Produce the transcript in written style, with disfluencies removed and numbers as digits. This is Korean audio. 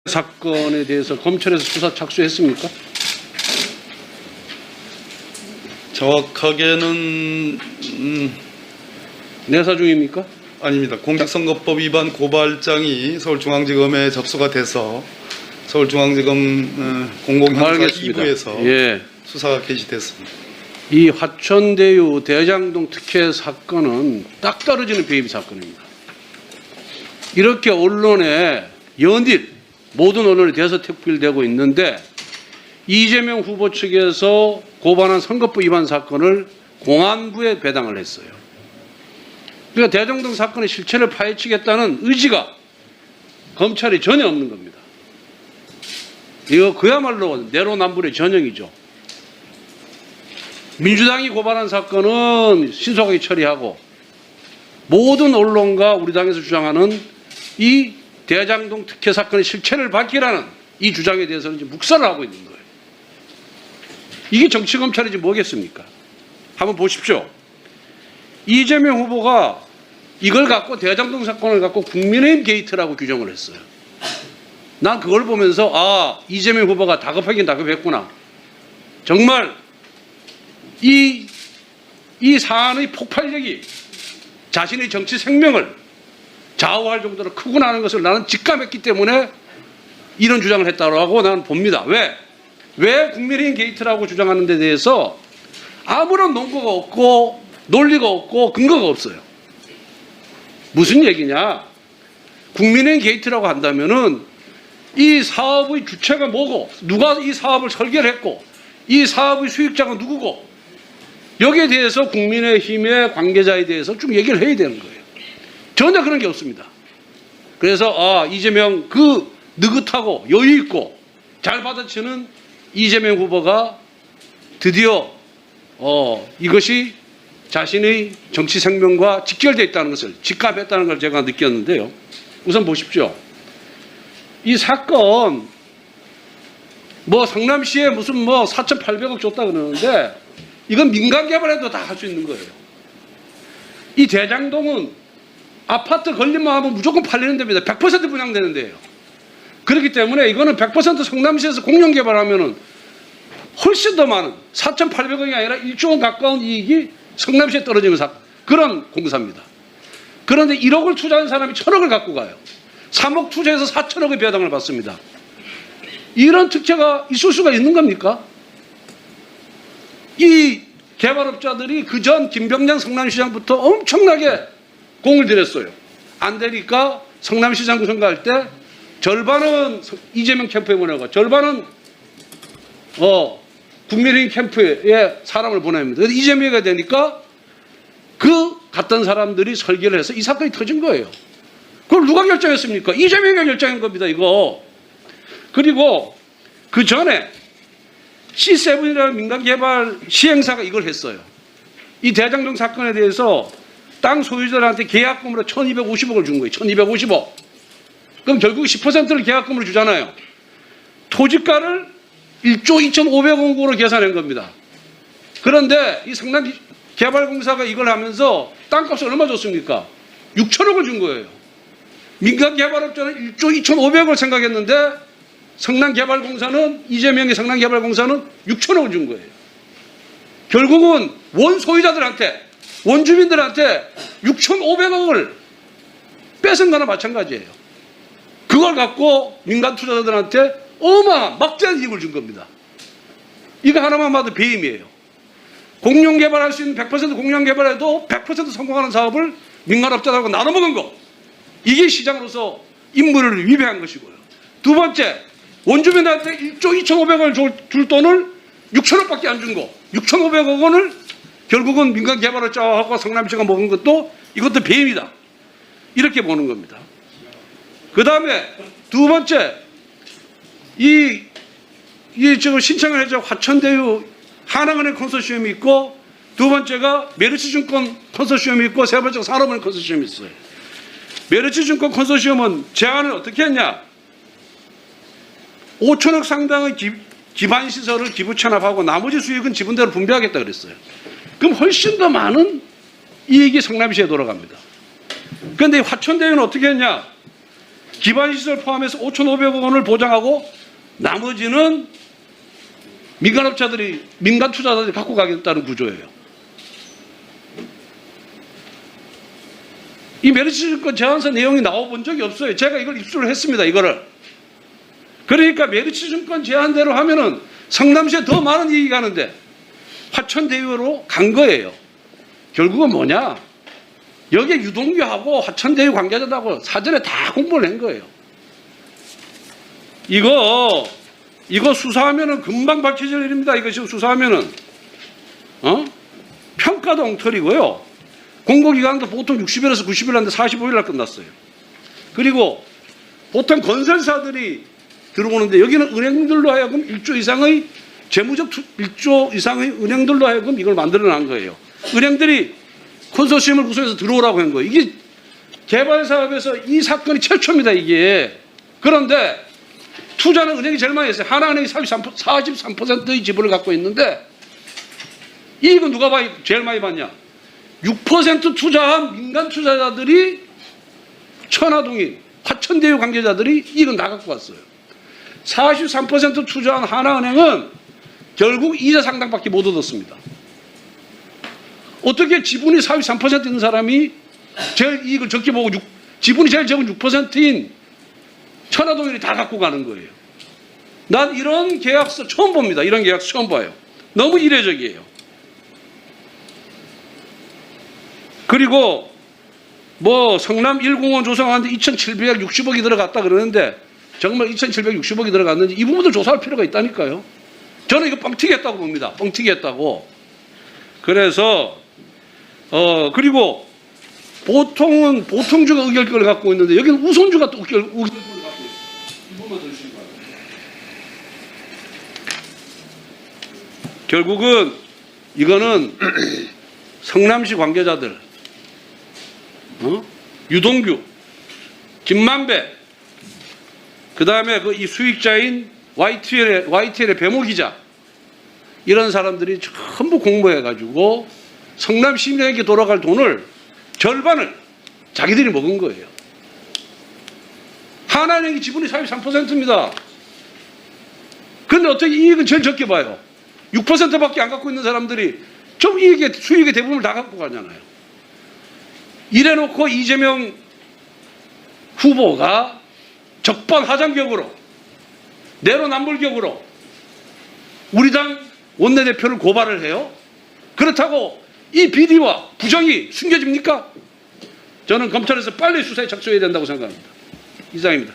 사건에 대해서 검찰에서 수사 착수했습니까? 정확하게는 내사 중입니까? 아닙니다. 공직선거법 위반 고발장이 서울중앙지검에 접수가 돼서 서울중앙지검 공공형사 알겠습니다. 2부에서 예. 수사가 개시됐습니다. 이 화천대유 대장동 특혜 사건은 딱 떨어지는 배임 사건입니다. 이렇게 언론에 연일 모든 언론이 대서특필되고 있는데 이재명 후보 측에서 고발한 선거법 위반 사건을 공안부에 배당을 했어요. 그러니까 대장동 사건의 실체를 파헤치겠다는 의지가 검찰이 전혀 없는 겁니다. 이거 그야말로 내로남불의 전형이죠. 민주당이 고발한 사건은 신속하게 처리하고 모든 언론과 우리 당에서 주장하는 이 대장동 특혜 사건의 실체를 밝히라는 이 주장에 대해서는 이제 묵살을 하고 있는 거예요. 이게 정치검찰이지 뭐겠습니까? 한번 보십시오. 이재명 후보가 이걸 갖고 대장동 사건을 갖고 국민의힘 게이트라고 규정을 했어요. 난 그걸 보면서 아, 이재명 후보가 다급하긴 다급했구나. 정말 이 사안의 폭발력이 자신의 정치 생명을 좌우할 정도로 크구나 하는 것을 나는 직감했기 때문에 이런 주장을 했다고 나는 봅니다. 왜 국민의힘 게이트라고 주장하는 데 대해서 아무런 논거가 없고 논리가 없고 근거가 없어요. 무슨 얘기냐? 국민의힘 게이트라고 한다면은 이 사업의 주체가 뭐고 누가 이 사업을 설계를 했고 이 사업의 수익자가 누구고 여기에 대해서 국민의힘의 관계자에 대해서 쭉 얘기를 해야 되는 거예요. 전혀 그런 게 없습니다. 그래서 이재명 그 느긋하고 여유 있고 잘 받아치는 이재명 후보가 드디어 이것이 자신의 정치 생명과 직결되어 있다는 것을 직감했다는 걸 제가 느꼈는데요. 우선 보십시오. 이 사건 성남시에 무슨 4,800억 줬다 그러는데 이건 민간 개발해도 다 할 수 있는 거예요. 이 대장동은 아파트 걸림만 하면 무조건 팔리는 데입니다. 100% 분양되는 데예요. 그렇기 때문에 이거는 100% 성남시에서 공영 개발하면은 훨씬 더 많은 4,800억이 아니라 1조 원 가까운 이익이 성남시에 떨어지는 그런 공사입니다. 그런데 1억을 투자한 사람이 1,000억을 갖고 가요. 3억 투자해서 4,000억의 배당을 받습니다. 이런 특혜가 있을 수가 있는 겁니까? 이 개발업자들이 그전 김병장 성남시장부터 엄청나게 공을 들였어요. 안 되니까 성남시장 선거할 때 절반은 이재명 캠프에 보내고 절반은 국민의힘 캠프에 사람을 보냅니다. 그래서 이재명이 되니까 그 갔던 사람들이 설계를 해서 이 사건이 터진 거예요. 그걸 누가 결정했습니까? 이재명이 결정한 겁니다. 이거. 그리고 그 전에 C7이라는 민간개발 시행사가 이걸 했어요. 이 대장동 사건에 대해서 땅 소유자들한테 계약금으로 1,250억을 준 거예요. 1,250억. 그럼 결국 10%를 계약금으로 주잖아요. 토지가를 1조 2,500억으로 계산한 겁니다. 그런데 이 성남개발공사가 이걸 하면서 땅값을 얼마 줬습니까? 6천억을 준 거예요. 민간개발업자는 1조 2,500억을 생각했는데 성남개발공사는 이재명의 성남개발공사는 6천억을 준 거예요. 결국은 원소유자들한테 원주민들한테 6,500억을 뺏은 거나 마찬가지예요. 그걸 갖고 민간 투자자들한테 어마어마한 막대한 이익을 준 겁니다. 이거 하나만 봐도 배임이에요. 공영 개발할 수 있는 100% 공영 개발해도 100% 성공하는 사업을 민간업자들하고 나눠먹은 거. 이게 시장으로서 임무를 위배한 것이고요. 두 번째, 원주민한테 1조 2,500억을 줄 돈을 6천억밖에 안 준 거. 6,500억 원을 결국은 민간 개발업자하고 성남시가 먹은 것도 이것도 배임이다. 이렇게 보는 겁니다. 그 다음에 두 번째, 지금 신청을 해서 화천대유 하나은행 컨소시엄이 있고 두 번째가 메르츠증권 컨소시엄이 있고 세 번째가 산업은행 컨소시엄이 있어요. 메르츠증권 컨소시엄은 제안을 어떻게 했냐? 5천억 상당의 기반 시설을 기부 체납하고 나머지 수익은 지분대로 분배하겠다 그랬어요. 그럼 훨씬 더 많은 이익이 성남시에 돌아갑니다. 그런데 화천대유는 어떻게 했냐? 기반시설 포함해서 5,500억 원을 보장하고 나머지는 민간업자들이, 민간 투자자들이 갖고 가겠다는 구조예요. 이 메리츠증권 제안서 내용이 나와본 적이 없어요. 제가 이걸 입수를 했습니다. 이거를. 그러니까 메리츠증권 제안대로 하면은 성남시에 더 많은 이익이 가는데 화천대유로 간 거예요. 결국은 뭐냐? 여기에 유동규하고 화천대유 관계자하고 사전에 다 공부를 한 거예요. 이거 수사하면은 금방 밝혀질 일입니다. 이것이 수사하면은 평가도 엉터리고요. 공고기간도 보통 60일에서 90일 하는데 45일 날 끝났어요. 그리고 보통 건설사들이 들어오는데 여기는 은행들로 하여금 1조 이상의 재무적 1조 이상의 은행들로 하여금 이걸 만들어 난 거예요. 은행들이 컨소시엄을 구성해서 들어오라고 한 거예요. 이게 개발 사업에서 이 사건이 최초입니다. 이게. 그런데 투자는 은행이 제일 많이 했어요. 하나은행이 43%의 지분을 갖고 있는데 이익은 누가 제일 많이 받냐? 6% 투자한 민간 투자자들이 천화동인 화천대유 관계자들이 이익은 다 갖고 왔어요. 43% 투자한 하나은행은 결국 이자 상당밖에 못 얻었습니다. 어떻게 지분이 43% 있는 사람이 제일 이익을 적게 보고 지분이 제일 적은 6%인 천화동인이 다 갖고 가는 거예요. 난 이런 계약서 처음 봅니다. 이런 계약서 처음 봐요. 너무 이례적이에요. 그리고 뭐 성남 1공원 조성하는데 2,760억이 들어갔다 그러는데 정말 2,760억이 들어갔는지 이 부분도 조사할 필요가 있다니까요. 저는 이거 뻥튀기 했다고 봅니다. 뻥튀기 했다고. 그래서 그리고 보통은 보통주가 의결권을 갖고 있는데 여기는 우선주가 또 의결권을 갖고 있어요. 이 부분만 들으시기 바랍니다. 결국은 이거는 성남시 관계자들 유동규, 김만배, 그 다음에 이 수익자인 YTL의 배모 기자 이런 사람들이 전부 공모해가지고 성남 시민에게 돌아갈 돈을 절반을 자기들이 먹은 거예요. 하나은행이 지분이 43%입니다. 그런데 어떻게 이익은 제일 적게 봐요? 6%밖에 안 갖고 있는 사람들이 좀 수익의 대부분을 다 갖고 가잖아요. 이래놓고 이재명 후보가 적반하장격으로 내로남불격으로 우리 당 원내대표를 고발을 해요. 그렇다고 이 비리와 부정이 숨겨집니까? 저는 검찰에서 빨리 수사에 착수해야 된다고 생각합니다. 이상입니다.